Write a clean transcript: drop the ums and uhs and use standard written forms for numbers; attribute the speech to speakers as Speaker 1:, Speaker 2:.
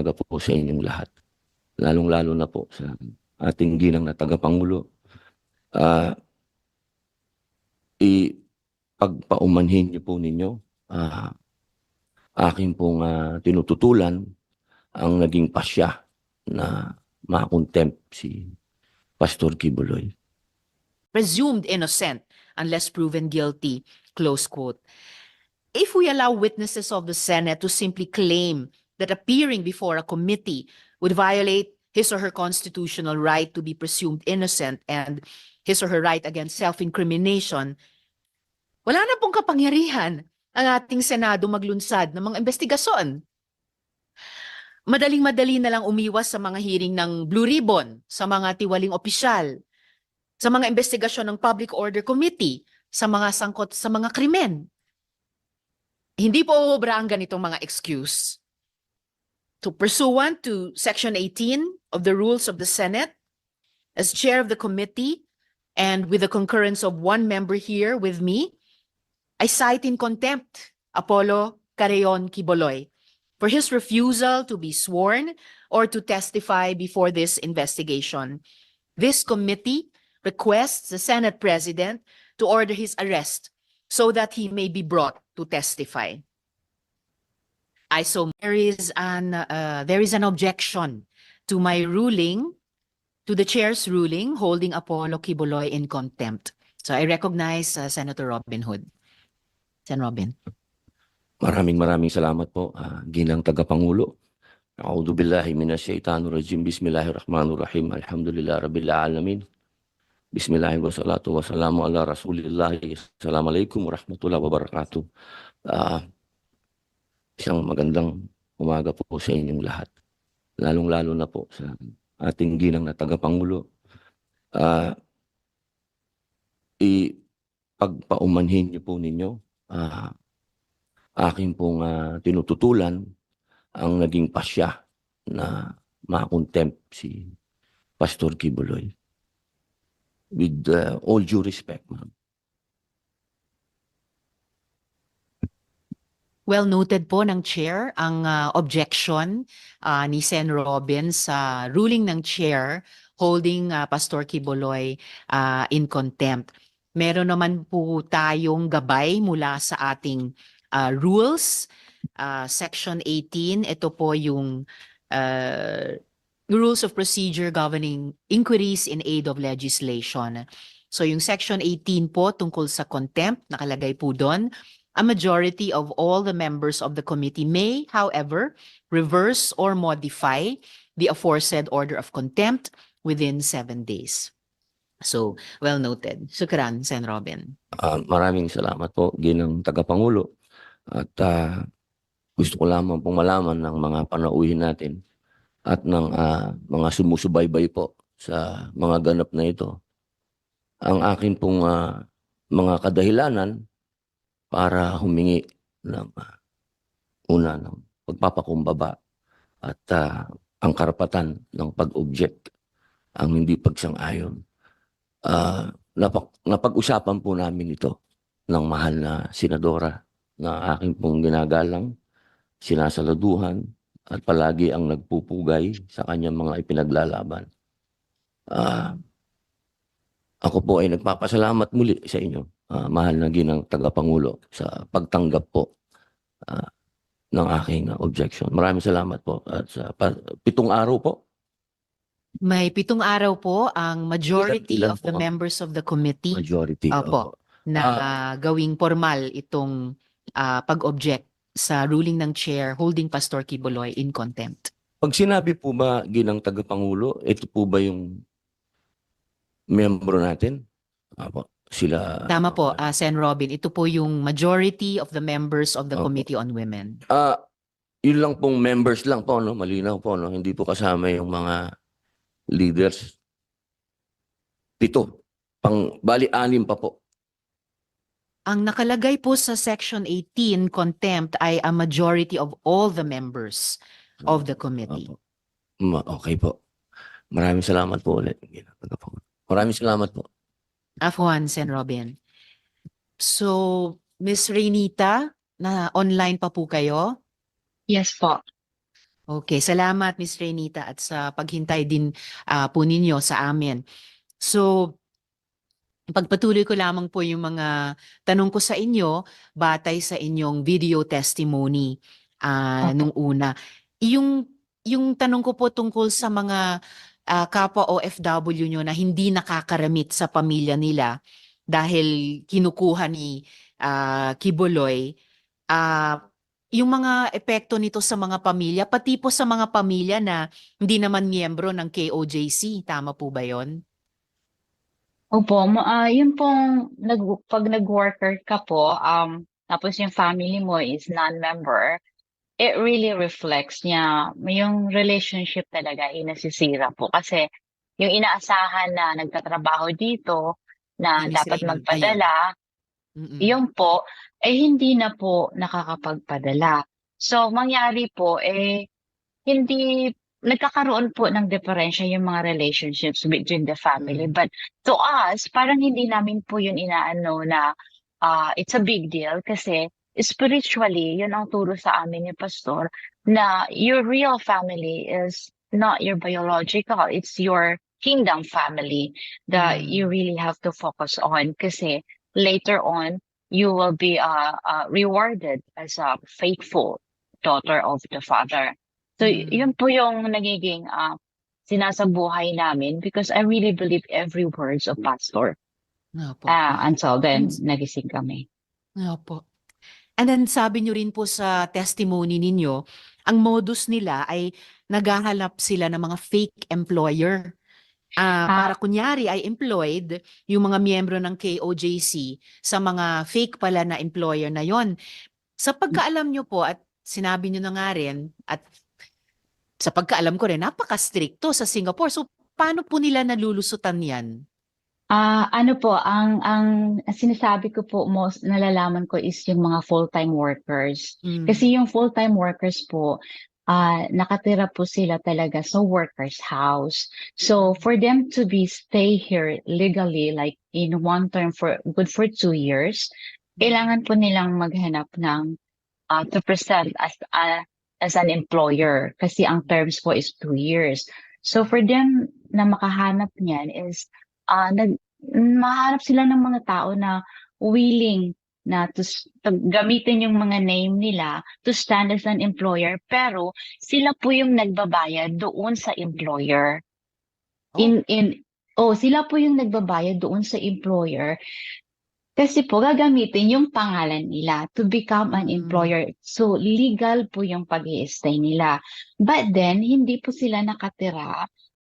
Speaker 1: umaga po sa inyong lahat. Lalong-lalo na po sa ating ginang na tagapangulo. Ipagpaumanhin niyo po ninyo, aking pong tinututulan ang naging pasya na makontempt si Pastor Kibuloy.
Speaker 2: Presumed innocent unless proven guilty, close quote. If we allow witnesses of the Senate to simply claim that appearing before a committee would violate his or her constitutional right to be presumed innocent and his or her right against self-incrimination, wala na pong kapangyarihan ang ating Senado maglunsad ng mga investigasyon. Madaling-madali na lang umiwas sa mga hearing ng Blue Ribbon, sa mga tiwaling opisyal, sa mga investigasyon ng Public Order Committee, sa mga sangkot sa mga krimen. Hindi po uubra ang ganitong mga excuse. To pursuant to Section 18 of the Rules of the Senate, as chair of the committee and with the concurrence of one member here with me, I cite in contempt Apollo Carreon Quiboloy for his refusal to be sworn or to testify before this investigation. This committee requests the Senate President to order his arrest so that he may be brought to testify. There is an objection to my ruling, to the chair's ruling holding Apollo Quiboloy in contempt. So I recognize Senator Robin Hood. Sen. Robin.
Speaker 1: Maraming salamat po, ginang tagapangulo. A'udhu billahi minasyaitanir rajim. Bismillahirrahmanirrahim. Alhamdulillah rabbil alamin. Bismillahirrahmanirrahim. Wassalatu wassalamu ala Rasulillah. Assalamualaikum warahmatullahi wabarakatuh. Isang magandang umaga po sa inyong lahat. Lalong-lalo na po sa ating ginang na tagapangulo. Ipagpaumanhin niyo po ninyo, aking pong tinututulan ang naging pasya na makontempt si Pastor Kibuloy. With all due respect, ma'am.
Speaker 2: Well noted po ng chair ang objection ni Sen. Robin sa ruling ng chair holding Pastor Kibuloy in contempt. Meron naman po tayong gabay mula sa ating rules. Section 18, ito po yung Rules of Procedure Governing Inquiries in Aid of Legislation. So yung Section 18 po tungkol sa contempt, nakalagay po doon, a majority of all the members of the committee may, however, reverse or modify the aforesaid order of contempt within 7 days. So, well noted. Shukran, Sen. Robin.
Speaker 1: Maraming salamat po, ginang tagapangulo. At gusto ko lamang pong malaman ng mga panauhin natin at ng mga sumusubaybay po sa mga ganap na ito. Ang akin pong mga kadahilanan para humingi ng ng pagpapakumbaba at ang karapatan ng pag-object, ang hindi pagsang-ayon. Napag-usapan po namin ito ng mahal na senadora na aking pong ginagalang, sinasaladuhan at palagi ang nagpupugay sa kanyang mga ipinaglalaban. Ako po ay nagpapasalamat muli sa inyo, mahal na ginang tagapangulo, sa pagtanggap po ng aking objection. Maraming salamat po. At sa 7 araw po.
Speaker 2: May 7 araw po ang majority
Speaker 1: Ilan
Speaker 2: of the
Speaker 1: po?
Speaker 2: members of the committee
Speaker 1: Majority.
Speaker 2: Opo, na gawing formal itong pag-object sa ruling ng chair holding Pastor Kibuloy in contempt.
Speaker 1: Pag sinabi po ba, ginang tagapangulo, ito po ba yung membro natin? Apo, sila.
Speaker 2: Tama po, Sen. Robin. Ito po yung majority of the members of the
Speaker 1: Opo.
Speaker 2: Committee on Women.
Speaker 1: Yun lang pong members lang po, no? Malinaw po, no? Hindi po kasama yung mga leaders. 7. Bali, 6 pa po.
Speaker 2: Ang nakalagay po sa Section 18, contempt, ay a majority of all the members of the committee.
Speaker 1: Opo. Okay po. Maraming salamat po ulit. Maraming salamat po.
Speaker 2: Afwan, Sen. Robin. So, Ms. Reynita, na online pa po kayo?
Speaker 3: Yes po.
Speaker 2: Okay, salamat Miss Renita at sa paghintay din po ninyo sa amin. So, pagpatuloy ko lamang po yung mga tanong ko sa inyo batay sa inyong video testimony
Speaker 3: Opo.
Speaker 2: nung una. Yung yung tanong ko po tungkol sa mga kapwa OFW nyo na hindi nakakaramit sa pamilya nila dahil kinukuha ni Kibuloy, ah, yung mga epekto nito sa mga pamilya, pati po sa mga pamilya na hindi naman miyembro ng KOJC, tama po ba yon?
Speaker 3: Opo, yun pong pag nag-worker ka po, tapos yung family mo is non-member, it really reflects niya yung relationship talaga ay nasisira po. Kasi yung inaasahan na nagtatrabaho dito na
Speaker 2: Yun yung sila
Speaker 3: dapat
Speaker 2: ayun.
Speaker 3: magpadala,
Speaker 2: Mm-mm.
Speaker 3: yun po, hindi na po nakakapagpadala. So, mangyari po, hindi nagkakaroon po ng diferensya yung mga relationships between the family.
Speaker 2: Mm.
Speaker 3: But to us, parang hindi namin po yun inaano na it's a big deal kasi spiritually, yun ang turo sa amin ni Pastor na your real family is not your biological, it's your kingdom family that you
Speaker 2: Mm.
Speaker 3: really have to focus on kasi later on, you will be rewarded as a faithful daughter of the Father. So,
Speaker 2: Mm.
Speaker 3: yun po yung nagiging sinasabuhay namin because I really believe every words of Pastor.
Speaker 2: Opo.
Speaker 3: Until
Speaker 2: And,
Speaker 3: then, nagising kami.
Speaker 2: opo. And then sabi nyo rin po sa testimony ninyo, ang modus nila ay naghahanap sila ng mga fake employer.
Speaker 3: Ah,
Speaker 2: Para kunyari ay employed yung mga miyembro ng KOJC sa mga fake pala na employer na yon. Sa pagkaalam nyo po at sinabi nyo na nga rin at sa pagkaalam ko rin, napaka-stricto sa Singapore. So, paano po nila nalulusutan yan?
Speaker 3: ano po, ang sinasabi ko po, most nalalaman ko is yung mga full-time workers.
Speaker 2: Mm.
Speaker 3: Kasi yung full-time workers po, nakatira po sila talaga sa workers' house. So for them to be stay here legally, like in one term for good for 2 years, kailangan po nilang maghanap ng to present as an employer kasi ang terms po is 2 years. So for them na makahanap niyan is mahanap sila ng mga tao na willing na gamitin yung mga name nila to stand as an employer pero sila po yung nagbabayad doon sa employer.
Speaker 2: Oh.
Speaker 3: Sila po yung nagbabayad doon sa employer kasi po gagamitin yung pangalan nila to become an employer. So legal po yung pag-i-stay nila. But then hindi po sila nakatira